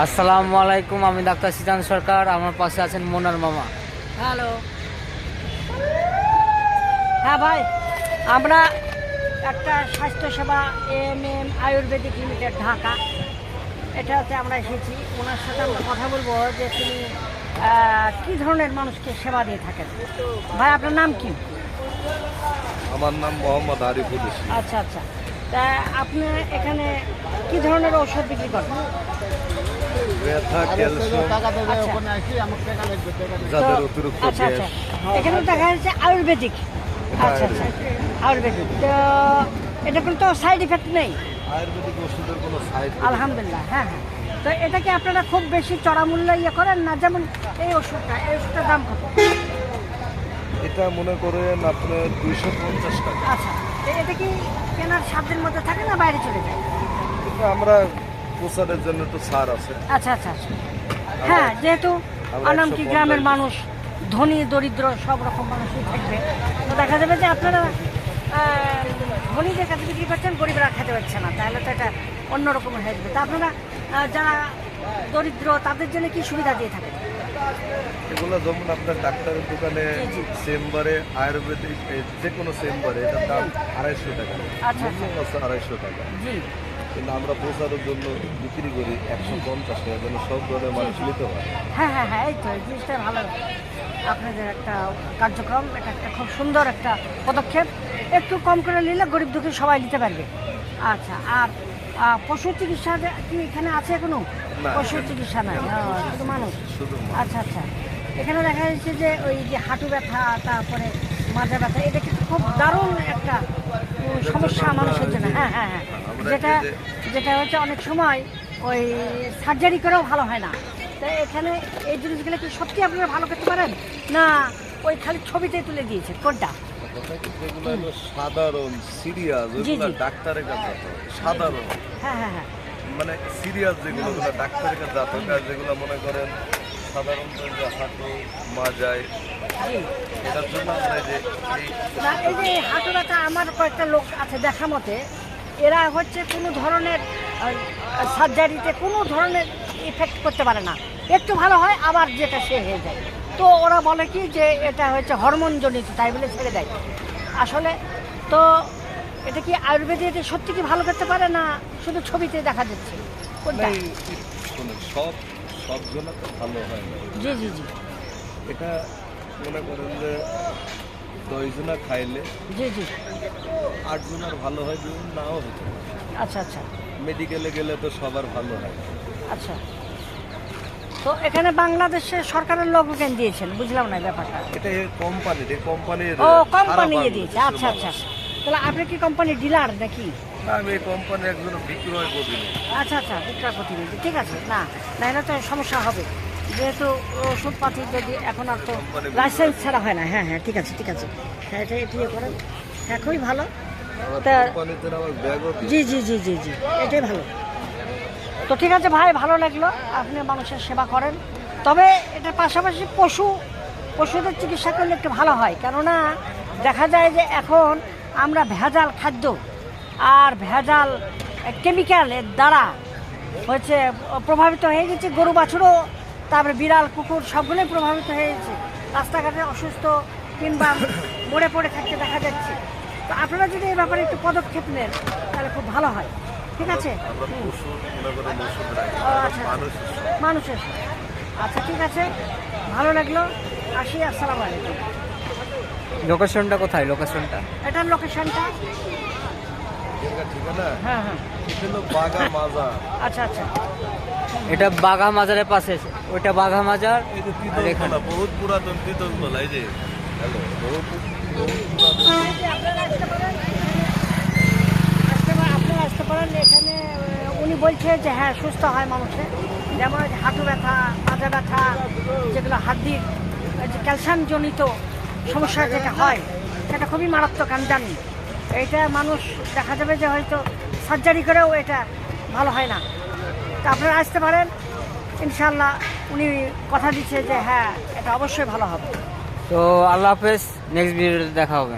আসসালামু আলাইকুম, আমি ডাক্তার সিজান সরকার। আমার পাশে আছেন মোনার মামা। হ্যালো। হ্যাঁ ভাই, আমরা একটা স্বাস্থ্যসেবা এএমএম আয়ুর্বেদিক লিমিটেড ঢাকা, এটাতে আমরা এসেছি। ওনার সাথে আমরা কথা বলবো যে তিনি কী ধরনের মানুষকে সেবা দিয়ে থাকেন। ভাই, আপনার নাম কি? আমার নাম মোহাম্মদ আরিফুল ইসলাম। আচ্ছা আচ্ছা, তা আপনি এখানে কী ধরনের ঔষধ বিক্রি করেন? ব্যথা, ক্যালসিয়াম, যাদের অতিরিক্ত আচ্ছা আচ্ছা, গ্যাস। এখানে দেখা যাচ্ছে আয়ুর্বেদিক। আচ্ছা আচ্ছা, আয়ুর্বেদিক তো এটা কিন্তু সাইড ইফেক্ট নেই? আয়ুর্বেদিক ওষুধের কোনো সাইড আলহামদুলিল্লাহ। হ্যাঁ হ্যাঁ, তো এটা কি আপনারা খুব বেশি চড়া মূল্য করেন না? যেমন এই ওষুধটার দাম কত? এটা মনে করেন আপনার 250 টাকা। আচ্ছা, তো এটা কি কেনার সাধ্যের মধ্যে থাকে না বাইরে চলে যায়? এটা আমরা প্রচারের জন্য একটু ছাড় আছে। আচ্ছা আচ্ছা আচ্ছা, হ্যাঁ, যেহেতু আমরা আনামকি 150 গ্রামের মানুষ, ধনী দরিদ্র সব রকম মানুষই থাকবে, তো দেখা যাবে যে আপনারা ধনীদের কাছে বিক্রি করছেন, গরিবরা খেতে পারছে না, তাহলে তো এটা অন্যরকম হয়ে যাবে। তা আপনারা যারা দরিদ্র তাদের জন্য কি সুবিধা দিয়ে থাকেন? এগুলো যেমন আপনার ডাক্তারের দোকানে চেম্বারে আয়ুর্বেদিক যে কোনো চেম্বারে এটার দাম 250 টাকা। আচ্ছা, মূল্য আছে 250 টাকা, জি, কিন্তু আমরা প্রচারের জন্য বিক্রি করি 150 টাকা, যেন সব ধরনের মানুষ নিতে পারে। হ্যাঁ হ্যাঁ হ্যাঁ, এই তো এই জিনিসটা ভালো। আপনাদের একটা কার্যক্রম, এটা একটা খুব সুন্দর একটা পদক্ষেপ। একটু কম করে নিলে গরিব দুঃখী সবাই নিতে পারবে। আচ্ছা, আর পশু চিকিৎসা কি এখানে আছে কোনো? না, পশু চিকিৎসা নাই, শুধু মানুষ। শুধু আচ্ছা আচ্ছা, এখানে দেখা যাচ্ছে যে ওই যে হাঁটু ব্যথা, তারপরে মাজা ব্যথা, এটা কিন্তু খুব দারুণ একটা সমস্যা মানুষের জন্য। হ্যাঁ হ্যাঁ হ্যাঁ, যেটা যেটা হচ্ছে অনেক সময় ওই সার্জারি করেও ভালো হয় না। তো এখানে এই জিনিসগুলো কি সত্যি আপনারা ভালো করতে পারেন না ওই খালি ছবিতে তুলে দিয়েছে কোনটা? যেগুলো হলো সাধারণ সিরিয়াস, জি, ওইগুলো জি। ডাক্তারের কাছে যেতে হবে। সাধারণ হ্যাঁ হ্যাঁ হ্যাঁ, মানে সিরিয়াস যেগুলো ওগুলো ডাক্তারের কাছে যেতে হবে। আর যেগুলো মনে করেন সাধারণত যে হাঁটু মাজায়, জি। এটার জন্য আমরা এই যে না, এই যে হাঁটু ব্যথা, আমার কয়েকটা লোক আছে দেখা মতে, এরা হচ্ছে কোনো ধরনের সার্জারিতে কোনো ধরনের ইফেক্ট করতে পারে না, একটু ভালো হয় আবার যেটা সে হয়ে যায়। তো ওরা বলে কি যে এটা হচ্ছে হরমোনজনিত, তাই বলে ছেড়ে দেয়। আসলে তো এটা কি আয়ুর্বেদিক সত্যি কি ভালো করতে পারে না শুধু ছবিতে দেখা যাচ্ছে কোনটা? এই শুনুন, সব সব জন্য তো ভালো হয় না। জি জি জি এটা মনে করেন যে 10 জনা খাইলে জি জি, 8 জনের ভালো হয়, 2 নাও হতে পারে। আচ্ছা আচ্ছা মেডিকেলে গেলে তো সবার ভালো হয়। আচ্ছা। তো এখানে বাংলাদেশের সরকারের লোক কেন দিয়েছেন, বুঝলাম না ব্যাপারটা। এটা কোম্পানির ও, কোম্পানি দিয়েছে। আচ্ছা আচ্ছা, তাহলে আপনি কি কোম্পানি ডিলার নাকি? আমি এই কোম্পানি একজন বিক্রয় করি। আচ্ছা আচ্ছা, বিক্রয় প্রতিনিধি, ঠিক আছে। না না, এটা তো সমস্যা হবে, যেহেতু ওষুধপাতি যদি এখন আর তো লাইসেন্স ছাড়া হয় না। হ্যাঁ হ্যাঁ, ঠিক আছে ঠিক আছে, হ্যাঁ এটা এটিয়ে করেন, হ্যাঁ খুবই ভালো। তা জি জি জি জি জি, এটাই ভালো। তো ঠিক আছে ভাই, ভালো লাগলো আপনি মানুষের সেবা করেন। তবে এটার পাশাপাশি পশুদের চিকিৎসা করলে একটু ভালো হয়, কেননা দেখা যায় যে এখন আমরা ভেজাল খাদ্য আর ভেজাল কেমিক্যালের দ্বারা হচ্ছে প্রভাবিত হয়ে গেছে গরু বাছুরও, তারপরে বিড়াল কুকুর সবগুলোই প্রভাবিত হয়ে গেছে। রাস্তাঘাটে অসুস্থ কিংবা মরে পড়ে থাকতে দেখা যাচ্ছে। তো আপনারা যদি এই ব্যাপারে একটু পদক্ষেপ নেন তাহলে খুব ভালো হয়। ঠিক আছে, আচ্ছা মানুষের, আচ্ছা ঠিক আছে, ভালো লাগলো, আসি, আসসালামু আলাইকুম। লোকেশনটা কোথায়? লোকেশনটা এটার লোকেশনটা? হ্যাঁ হ্যাঁ, আচ্ছা আচ্ছা, এটা বাঘা মাজারের পাশে, ওইটা বাঘা মাজার। বহুত পুরাতন তিতলতলা, এই যে আপনারা আসতে পারেন এখানে। উনি বলছে যে হ্যাঁ সুস্থ হয় মানুষের, যেমন হাঁটু ব্যথা, মাজা ব্যথা, যেগুলো হাড্ডির যে ক্যালসিয়ামজনিত সমস্যা যেটা হয় সেটা খুবই মারাত্মক, আমি জানি। এইটা মানুষ দেখা যাবে যে হয়তো সার্জারি করেও এটা ভালো হয় না। তো আপনারা আসতে পারেন, ইনশাল্লাহ উনি কথা দিচ্ছে যে হ্যাঁ এটা অবশ্যই ভালো হবে। তো আল্লাহ হাফেজ, নেক্সট ভিডিওতে দেখা হবে।